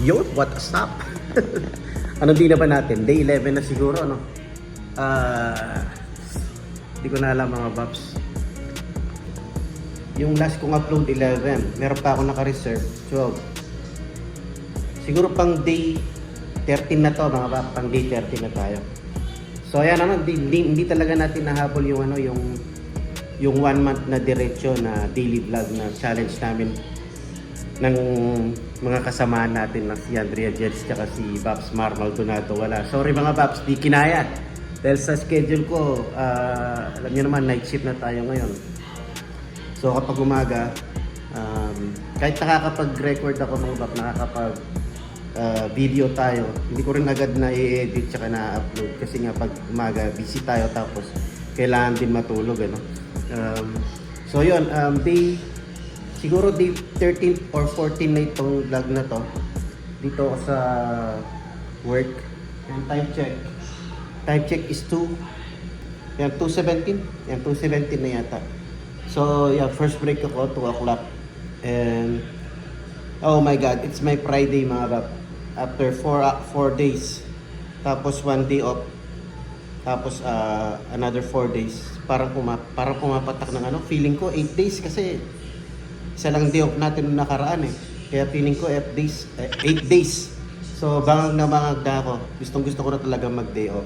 Yo, what's up? Anong di na ba natin? Day 11 na siguro, ano? Hindi ko na alam mga Babs. Yung last kong upload 11, meron pa ako naka-reserve 12. Siguro pang day 13 na to mga Babs, pang day 13 na tayo. So ayan naman, hindi talaga natin nahabol yung ano, yung 1 month na diretso na daily vlog na challenge namin ng mga kasamaan natin na si Andrea Jets at si Babs Mar Maldonado. Wala. Sorry mga Babs, di kinaya. Dahil sa schedule ko, alam niyo naman, night shift na tayo ngayon. So kapag umaga, kahit nakakapag-record ako mga Babs, video tayo, hindi ko rin agad na i-edit tsaka na-upload. Kasi nga pag umaga, busy tayo tapos kailangan din matulog. Ano? So yun, siguro day 13 or 14 na itong vlog na to. Dito ako sa work. Yung time check. Time check is 2. Yan, 2:17. Yan, 2:17 na yata. So, yeah, first break ako, 2 o'clock. And, oh my God, it's my Friday mga bab. After 4 days. Tapos 1 day off. Tapos another 4 days. Parang pumapatak ng ano. Feeling ko 8 days kasi isa lang day off natin nung nakaraan eh. Kaya feeling ko 8 days. So bangag na ako. Gusto ko na talaga mag day off.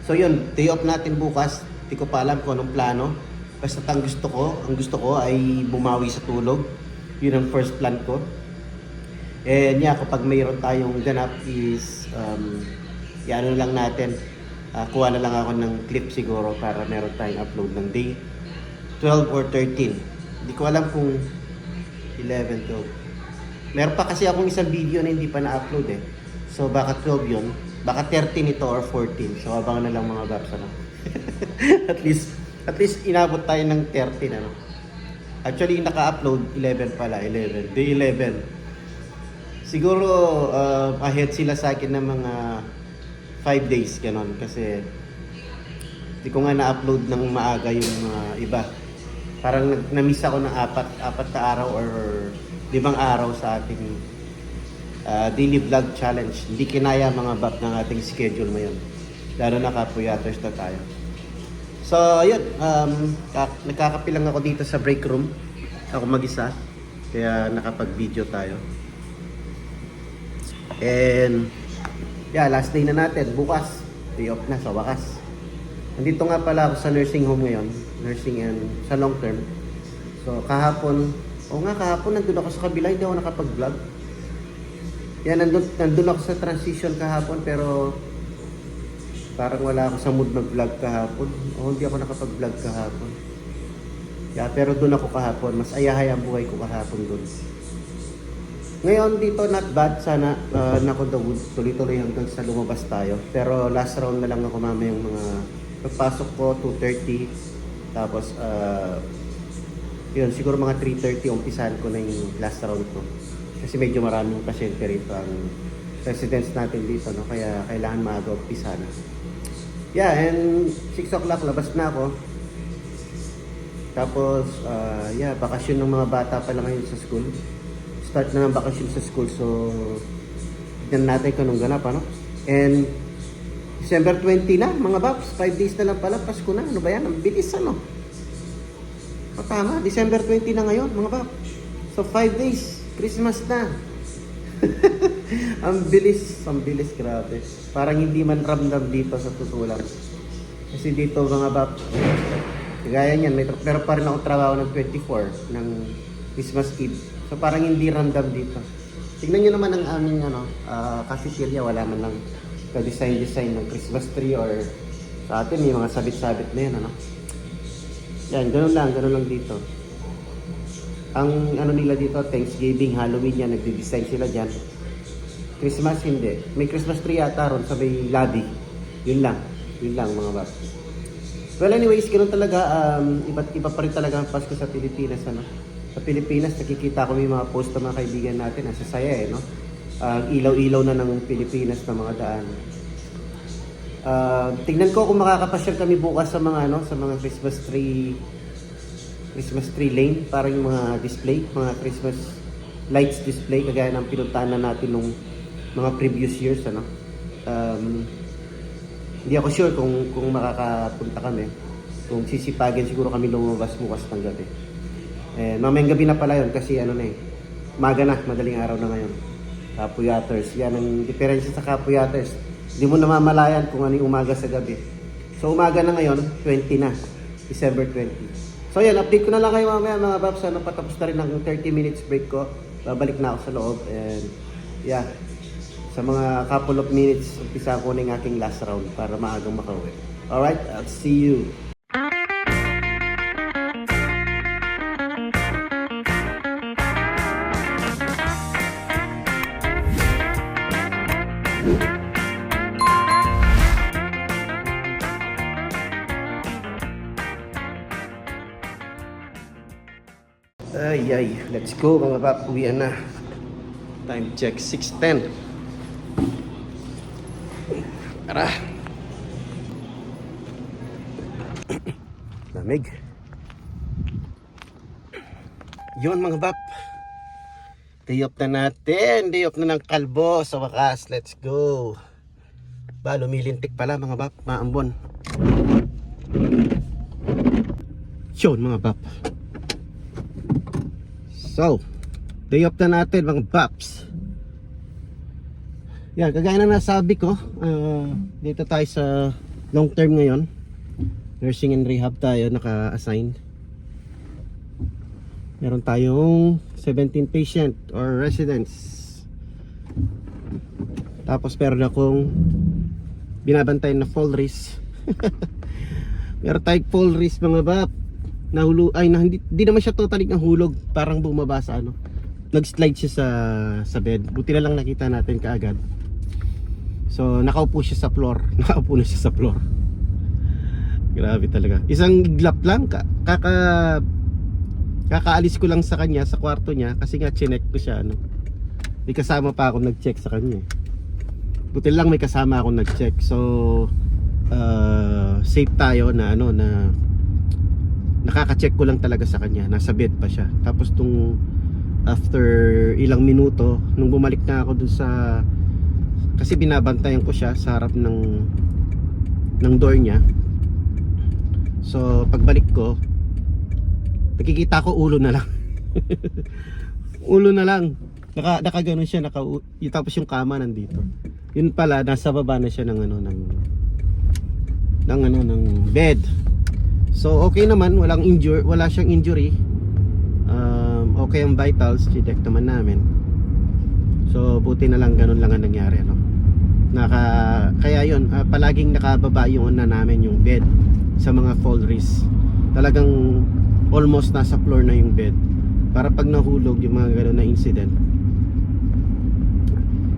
So yun, day off natin bukas. Hindi ko pa alam kung anong plano. Basta ang gusto ko ay bumawi sa tulog. Yun ang first plan ko. And yeah, kapag mayroon tayong ganap is ano lang natin. Kuha na lang ako ng clip siguro para meron tayong upload ng day 12 or 13. Hindi ko alam kung 11, 12. Meron pa kasi akong isang video na hindi pa na-upload eh. So baka 12 yun. Baka 13 ito or 14. So abangan na lang mga Babs, ano. at least inabot tayo ng 13, ano. Actually naka-upload 11 pala, 11. Day 11. Siguro ahead sila sa akin ng mga 5 days ganon kasi hindi ko nga na-upload ng maaga yung iba. Parang na-miss ako ng apat na araw or 5 araw sa ating daily vlog challenge. Hindi kinaya mga Bab ng ating schedule ngayon. Lalo na kapuyaters na tayo. So, ayun. Nagkakape lang ako dito sa break room. Ako mag-isa. Kaya nakapag-video tayo. And, yeah, last day na natin. Bukas, day off na sa wakas. Nandito nga pala ako sa nursing home ngayon. Nursing and sa long term. So, kahapon nandun ako sa kabila. Hindi ako nakapag-vlog. Yan, nandun ako sa transition kahapon. Pero, parang wala ako sa mood mag-vlog kahapon. O, hindi ako nakapag-vlog kahapon. Yeah, pero dun ako kahapon. Mas ayahay ang buhay ko kahapon dun. Ngayon dito, not bad. Sana knock on the wood, tuloy-tuloy hanggang sa lumabas tayo. Pero last round na lang ako mamayang mga pagpasok ko, 2:30. Tapos, yun, siguro mga 3:30 umpisahan ko na yung last round ko. Kasi medyo maraming pasyente rito ang residents natin dito, no? Kaya kailangan maaga umpisahan. Yeah, and 6 o'clock labas na ako. Tapos, yeah, bakasyon ng mga bata pa lang ngayon sa school. Start na ng bakasyon sa school, so tignan natin kung anong ganap, ano? And December 20 na, mga Babs, 5 days na lang pala, Pasko na. Ano ba yan? Ang bilis, ano? Tama, December 20 na ngayon, mga Babs. So 5 days, Christmas na. Ang bilis, grabe. Parang hindi man ramdam dito sa totoo lang. Kasi dito, mga Babs, kagaya niyan, pero pa rin ako trabaho ng 24 ng Christmas Eve. So parang hindi random dito. Tingnan nyo naman ang aming cafeteria. Wala man lang ka-design ng Christmas tree or sa atin may mga sabit-sabit na yan, ano. Yan, ganun lang dito. Ang ano nila dito, Thanksgiving, Halloween yan, nagde-design sila dyan. Christmas hindi. May Christmas tree yata ron sa may lobby. Yun lang mga Babs. Well anyways, ganun talaga. Iba pa rin talaga ang Pasko sa Pilipinas, ano. Sa Pilipinas, nakikita ko may mga post ng mga kaibigan natin. Ang sasaya no? Ilaw-ilaw na ng Pilipinas na mga daan. Tignan ko kung makakapasyal kami bukas sa mga Christmas tree lane. Parang yung mga display, mga Christmas lights display. Kagaya ng pinuntahan na natin nung mga previous years, ano. Hindi ako sure kung makakapunta kami. Kung sisipagin siguro kami lumabas bukas ng gabi. Mamayang gabi na pala yun kasi ano na eh. Maga na, madaling araw na ngayon. Kapuyaters. Yan ang diferensya sa Kapuyaters. Hindi mo namamalayan kung ano yung umaga sa gabi. So umaga na ngayon, 20 na. December 20. So yan, update ko na lang kayo mamaya mga Babs. Ano, patapos na rin ng 30 minutes break ko. Babalik na ako sa loob. And yeah, sa mga couple of minutes, umpisa ko na yung aking last round para maagang makauwi. Alright, I'll see you. Ay, let's go mga pap, uwian na. Time check, 6:10. Tara. Lamig. Yun mga pap. Day off na natin. Day off na ng kalbo sa wakas. Let's go. Lumilintik pala mga pap, maambon. Yun mga pap. So, day off na natin mga paps. Yan, kagaya na nasabi ko, dito tayo sa long term ngayon. Nursing and rehab tayo, naka-assign. Meron tayong 17 patient or residents. Tapos meron akong binabantayan na fall risk. Meron tayong fall risk mga bap. Hindi naman siya totally nahulog, parang bumaba sa ano. Nag-slide siya sa bed. Buti na lang nakita natin kaagad. So nakaupo siya sa floor. Nakaupo na siya sa floor. Grabe talaga. Isang iglap lang kakaalis ko lang sa kanya sa kwarto niya kasi nga chinek ko siya ano. May kasama pa ako nag-check sa kanya. Buti lang may kasama ako nag-check. So safe tayo na ano na nakaka-check ko lang talaga sa kanya, nasa bed pa siya. Tapos after ilang minuto nung bumalik na ako dun sa, kasi binabantayan ko siya sa harap ng door niya. So pagbalik ko, nakikita ko ulo na lang. Ulo na lang. Nakaganon siya, tapos yung kama nandito. Yun pala, nasa baba na siya ng bed. So okay naman, wala siyang injury. Okay ang vitals, check naman namin. So buti na lang ganun lang ang nangyari, no. Kaya yun, palaging nakababa yung namin yung bed sa mga fall risk. Talagang almost nasa floor na yung bed. Para pag nahulog yung mga ganun na incident,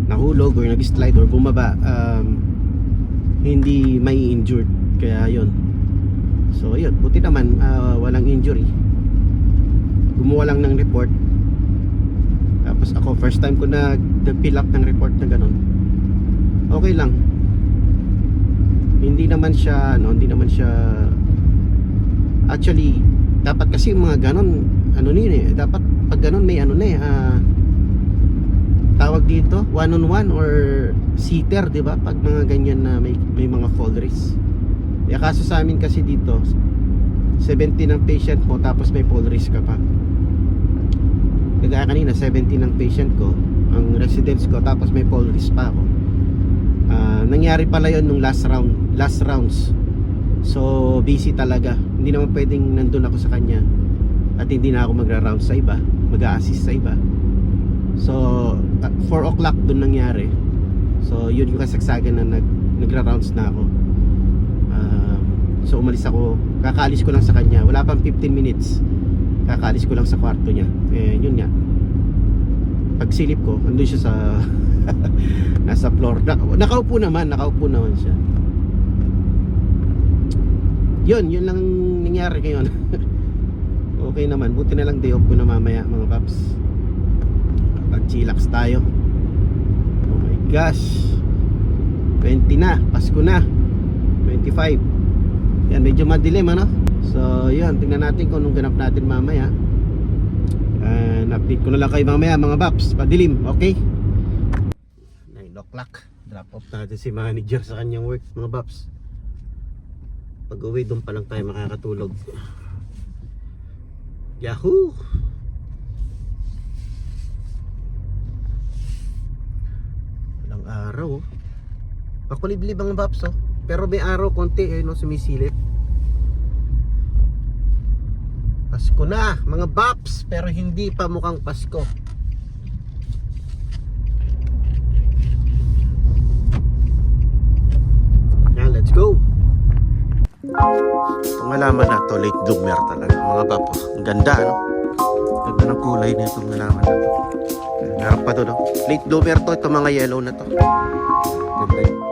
nahulog or nag-slide or bumaba, hindi may injured. Kaya yun. So yun, buti naman walang injury. Gumawa lang ng report. Tapos ako first time ko nag-fill up ng report na ganun. Okay lang. Hindi naman siya actually dapat kasi mga ganun dapat pag ganun may tawag dito 1-on-1 or sitter, di ba? Pag mga ganyan na may mga fall risk. Kaso sa amin kasi dito 17 ang patient mo tapos may fall risk ka pa. Kagaya kanina 17 ang patient ko, ang residents ko, tapos may fall risk pa ako. Nangyari pala yon nung last rounds. So busy talaga. Hindi naman pwedeng nandun ako sa kanya at hindi na ako magra-round sa iba, mag-a-assist sa iba. So 4 o'clock dun nangyari. So yun yung kasagsagan na nagra-rounds na ako. So umalis ako, kakaalis ko lang sa kanya, wala pang 15 minutes, kakaalis ko lang sa kwarto niya. Yun nga, pagsilip ko, andun siya sa nasa floor. Nakaupo naman siya. Yun lang nangyari ngayon. Okay naman, buti na lang day off ko na mamaya mga paps. Pag-chillax tayo. Oh my gosh, 20 na, Pasko na, 25. Yan, medyo madilim ano. So yun, tingnan natin kung anong ganap natin mamaya. Update ko na lang kayo mamaya mga paps, padilim, okay? 9 o'clock. Drop off natin si manager sa kanyang work, mga Baps. Pag uwi, doon pa lang tayo makakatulog. Yahoo! Walang araw, oh. Makuliblib ang Baps, oh. Pero may araw konti, no, sumisilip. Pasko na, mga Baps, pero hindi pa mukhang Pasko. Yan, let's go. Itong halaman na to, late bloomer talaga, mga Baps. Ang ganda, no? Ganda ng kulay na itong halaman na to. Meron pa to, no? Late bloomer to, itong mga yellow na to. Ganda yun.